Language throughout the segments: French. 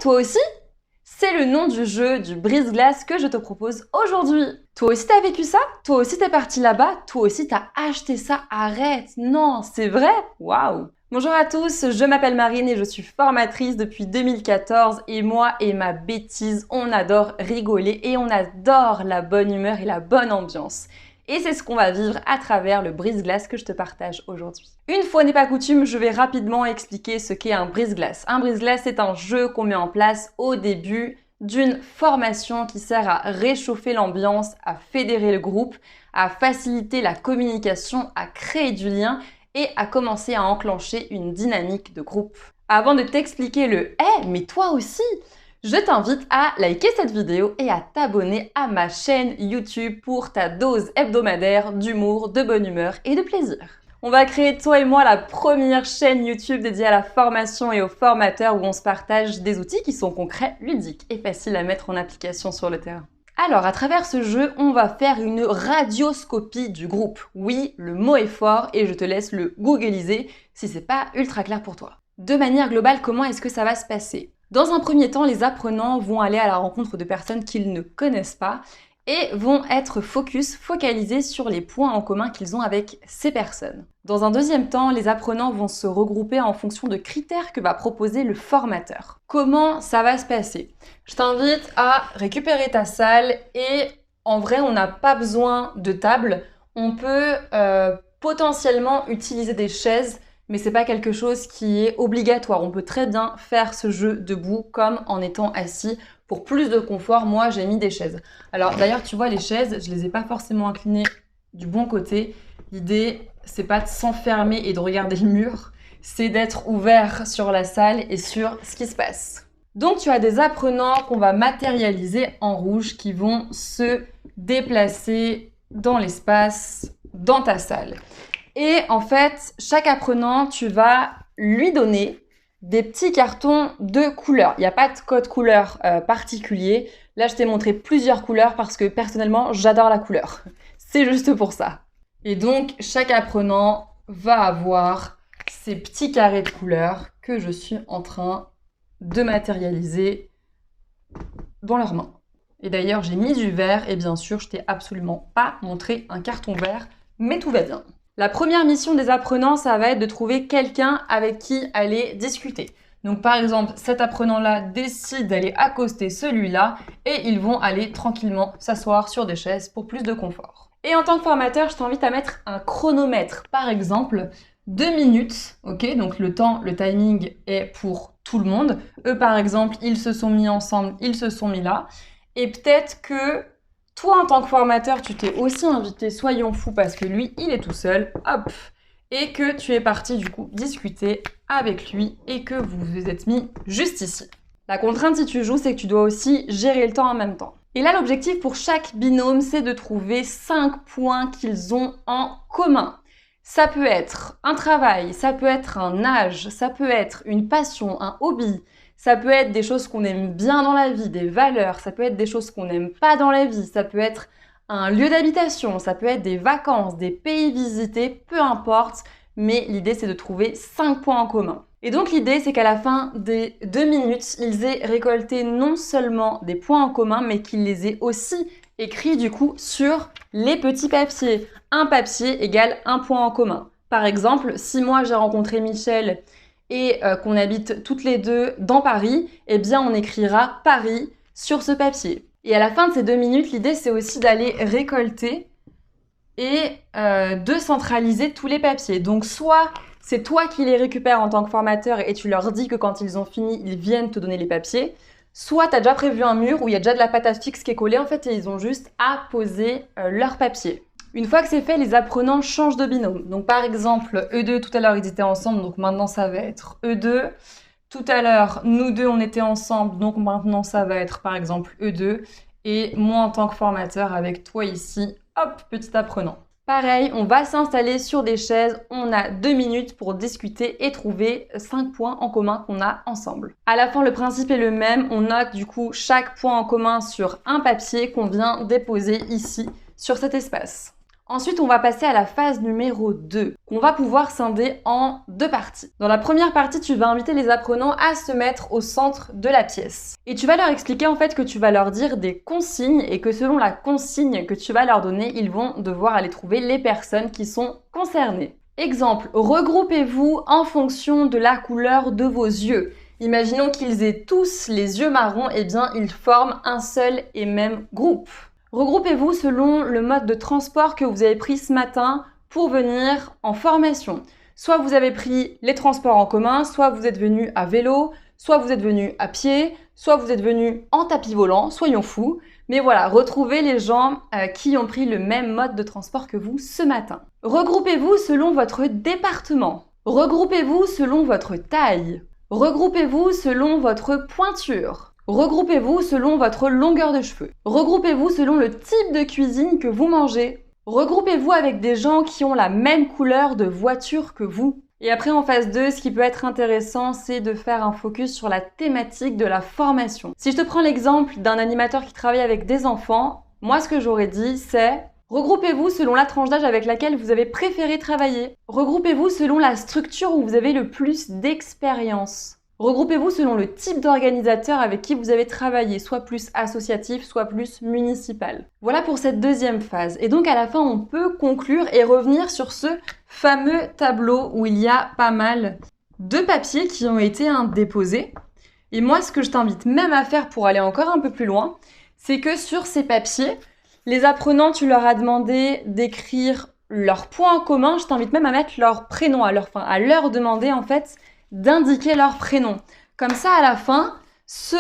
toi aussi? C'est le nom du jeu du brise-glace que je te propose aujourd'hui. Toi aussi t'as vécu ça? Toi aussi t'es parti là-bas? Toi aussi t'as acheté ça? Arrête! Non, c'est vrai? Waouh! Bonjour à tous, je m'appelle Marine et je suis formatrice depuis 2014 et moi et ma bêtise, on adore rigoler et on adore la bonne humeur et la bonne ambiance. Et c'est ce qu'on va vivre à travers le brise-glace que je te partage aujourd'hui. Une fois n'est pas coutume, je vais rapidement expliquer ce qu'est un brise-glace. Un brise-glace, c'est un jeu qu'on met en place au début d'une formation qui sert à réchauffer l'ambiance, à fédérer le groupe, à faciliter la communication, à créer du lien et à commencer à enclencher une dynamique de groupe. Avant de t'expliquer le « Hey, mais toi aussi !» je t'invite à liker cette vidéo et à t'abonner à ma chaîne YouTube pour ta dose hebdomadaire d'humour, de bonne humeur et de plaisir. On va créer, toi et moi, la première chaîne YouTube dédiée à la formation et aux formateurs où on se partage des outils qui sont concrets, ludiques et faciles à mettre en application sur le terrain. Alors, à travers ce jeu, on va faire une radioscopie du groupe. Oui, le mot est fort et je te laisse le googliser si c'est pas ultra clair pour toi. De manière globale, comment est-ce que ça va se passer ? Dans un premier temps, les apprenants vont aller à la rencontre de personnes qu'ils ne connaissent pas et vont être focalisés sur les points en commun qu'ils ont avec ces personnes. Dans un deuxième temps, les apprenants vont se regrouper en fonction de critères que va proposer le formateur. Comment ça va se passer ? Je t'invite à récupérer ta salle et en vrai, on n'a pas besoin de table. On peut potentiellement utiliser des chaises, mais c'est pas quelque chose qui est obligatoire. On peut très bien faire ce jeu debout comme en étant assis. Pour plus de confort, moi j'ai mis des chaises. Alors d'ailleurs, tu vois, les chaises, je les ai pas forcément inclinées du bon côté. L'idée, c'est pas de s'enfermer et de regarder le mur, c'est d'être ouvert sur la salle et sur ce qui se passe. Donc tu as des apprenants qu'on va matérialiser en rouge qui vont se déplacer dans l'espace, dans ta salle. Et en fait, chaque apprenant, tu vas lui donner des petits cartons de couleurs. Il n'y a pas de code couleur particulier. Là, je t'ai montré plusieurs couleurs parce que personnellement, j'adore la couleur. C'est juste pour ça. Et donc, chaque apprenant va avoir ces petits carrés de couleurs que je suis en train de matérialiser dans leurs mains. Et d'ailleurs, j'ai mis du vert et bien sûr, je t'ai absolument pas montré un carton vert, mais tout va bien. La première mission des apprenants, ça va être de trouver quelqu'un avec qui aller discuter. Donc par exemple, cet apprenant-là décide d'aller accoster celui-là et ils vont aller tranquillement s'asseoir sur des chaises pour plus de confort. Et en tant que formateur, je t'invite à mettre un chronomètre. Par exemple, 2 minutes, ok? Donc le timing est pour tout le monde. Eux par exemple, ils se sont mis ensemble, ils se sont mis là. Et peut-être que toi, en tant que formateur, tu t'es aussi invité, soyons fous, parce que lui, il est tout seul, hop, et que tu es parti du coup discuter avec lui et que vous vous êtes mis juste ici. La contrainte si tu joues, c'est que tu dois aussi gérer le temps en même temps. Et là, l'objectif pour chaque binôme, c'est de trouver 5 points qu'ils ont en commun. Ça peut être un travail, ça peut être un âge, ça peut être une passion, un hobby. Ça peut être des choses qu'on aime bien dans la vie, des valeurs, ça peut être des choses qu'on n'aime pas dans la vie, ça peut être un lieu d'habitation, ça peut être des vacances, des pays visités, peu importe, mais l'idée c'est de trouver 5 points en commun. Et donc l'idée c'est qu'à la fin des 2 minutes, ils aient récolté non seulement des points en commun, mais qu'ils les aient aussi écrits du coup sur les petits papiers. Un papier égale un point en commun. Par exemple, si moi j'ai rencontré Michel et qu'on habite toutes les deux dans Paris, eh bien on écrira Paris sur ce papier. Et à la fin de ces 2 minutes, l'idée c'est aussi d'aller récolter et de centraliser tous les papiers. Donc soit c'est toi qui les récupères en tant que formateur et tu leur dis que quand ils ont fini, ils viennent te donner les papiers, soit tu as déjà prévu un mur où il y a déjà de la pâte à fixe qui est collée en fait et ils ont juste à poser leur papier. Une fois que c'est fait, les apprenants changent de binôme. Donc par exemple, eux deux, tout à l'heure, ils étaient ensemble, donc maintenant ça va être eux deux. Tout à l'heure, nous deux, on était ensemble, donc maintenant ça va être par exemple eux deux. Et moi en tant que formateur avec toi ici, hop, petit apprenant. Pareil, on va s'installer sur des chaises, on a 2 minutes pour discuter et trouver 5 points en commun qu'on a ensemble. À la fin, le principe est le même, on note du coup chaque point en commun sur un papier qu'on vient déposer ici, sur cet espace. Ensuite, on va passer à la phase numéro 2, qu'on va pouvoir scinder en 2 parties. Dans la première partie, tu vas inviter les apprenants à se mettre au centre de la pièce. Et tu vas leur expliquer en fait que tu vas leur dire des consignes et que selon la consigne que tu vas leur donner, ils vont devoir aller trouver les personnes qui sont concernées. Exemple, regroupez-vous en fonction de la couleur de vos yeux. Imaginons qu'ils aient tous les yeux marrons, et bien ils forment un seul et même groupe. Regroupez-vous selon le mode de transport que vous avez pris ce matin pour venir en formation. Soit vous avez pris les transports en commun, soit vous êtes venu à vélo, soit vous êtes venu à pied, soit vous êtes venu en tapis volant, soyons fous. Mais voilà, retrouvez les gens qui ont pris le même mode de transport que vous ce matin. Regroupez-vous selon votre département. Regroupez-vous selon votre taille. Regroupez-vous selon votre pointure. Regroupez-vous selon votre longueur de cheveux. Regroupez-vous selon le type de cuisine que vous mangez. Regroupez-vous avec des gens qui ont la même couleur de voiture que vous. Et après, en phase 2, ce qui peut être intéressant, c'est de faire un focus sur la thématique de la formation. Si je te prends l'exemple d'un animateur qui travaille avec des enfants, moi, ce que j'aurais dit, c'est regroupez-vous selon la tranche d'âge avec laquelle vous avez préféré travailler. Regroupez-vous selon la structure où vous avez le plus d'expérience. Regroupez-vous selon le type d'organisateur avec qui vous avez travaillé, soit plus associatif, soit plus municipal. Voilà pour cette deuxième phase. Et donc à la fin, on peut conclure et revenir sur ce fameux tableau où il y a pas mal de papiers qui ont été déposés. Et moi, ce que je t'invite même à faire pour aller encore un peu plus loin, c'est que sur ces papiers, les apprenants, tu leur as demandé d'écrire leurs points en commun. Je t'invite même à mettre leur prénom, à leur demander en fait d'indiquer leur prénom. Comme ça, à la fin, ce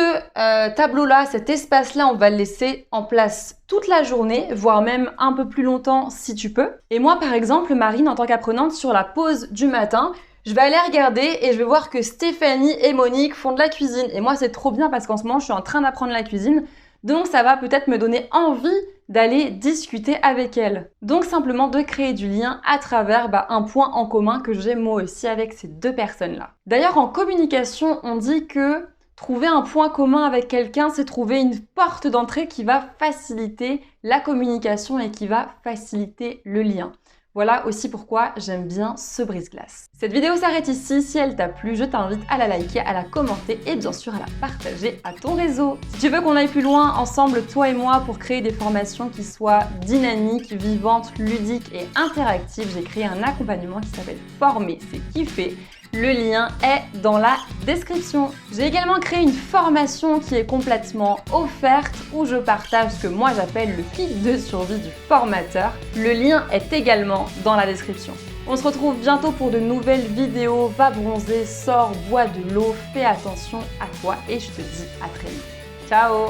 tableau-là, cet espace-là, on va le laisser en place toute la journée, voire même un peu plus longtemps si tu peux. Et moi, par exemple, Marine, en tant qu'apprenante, sur la pause du matin, je vais aller regarder et je vais voir que Stéphanie et Monique font de la cuisine. Et moi, c'est trop bien parce qu'en ce moment, je suis en train d'apprendre la cuisine. Donc, ça va peut-être me donner envie d'aller discuter avec elles. Donc, simplement de créer du lien à travers un point en commun que j'ai moi aussi avec ces deux personnes-là. D'ailleurs, en communication, on dit que trouver un point commun avec quelqu'un, c'est trouver une porte d'entrée qui va faciliter la communication et qui va faciliter le lien. Voilà aussi pourquoi j'aime bien ce brise-glace. Cette vidéo s'arrête ici. Si elle t'a plu, je t'invite à la liker, à la commenter et bien sûr à la partager à ton réseau. Si tu veux qu'on aille plus loin ensemble, toi et moi, pour créer des formations qui soient dynamiques, vivantes, ludiques et interactives, j'ai créé un accompagnement qui s'appelle Former, c'est kiffer. Le lien est dans la description. J'ai également créé une formation qui est complètement offerte où je partage ce que moi j'appelle le kit de survie du formateur. Le lien est également dans la description. On se retrouve bientôt pour de nouvelles vidéos. Va bronzer, sors, bois de l'eau, fais attention à toi et je te dis à très vite. Ciao!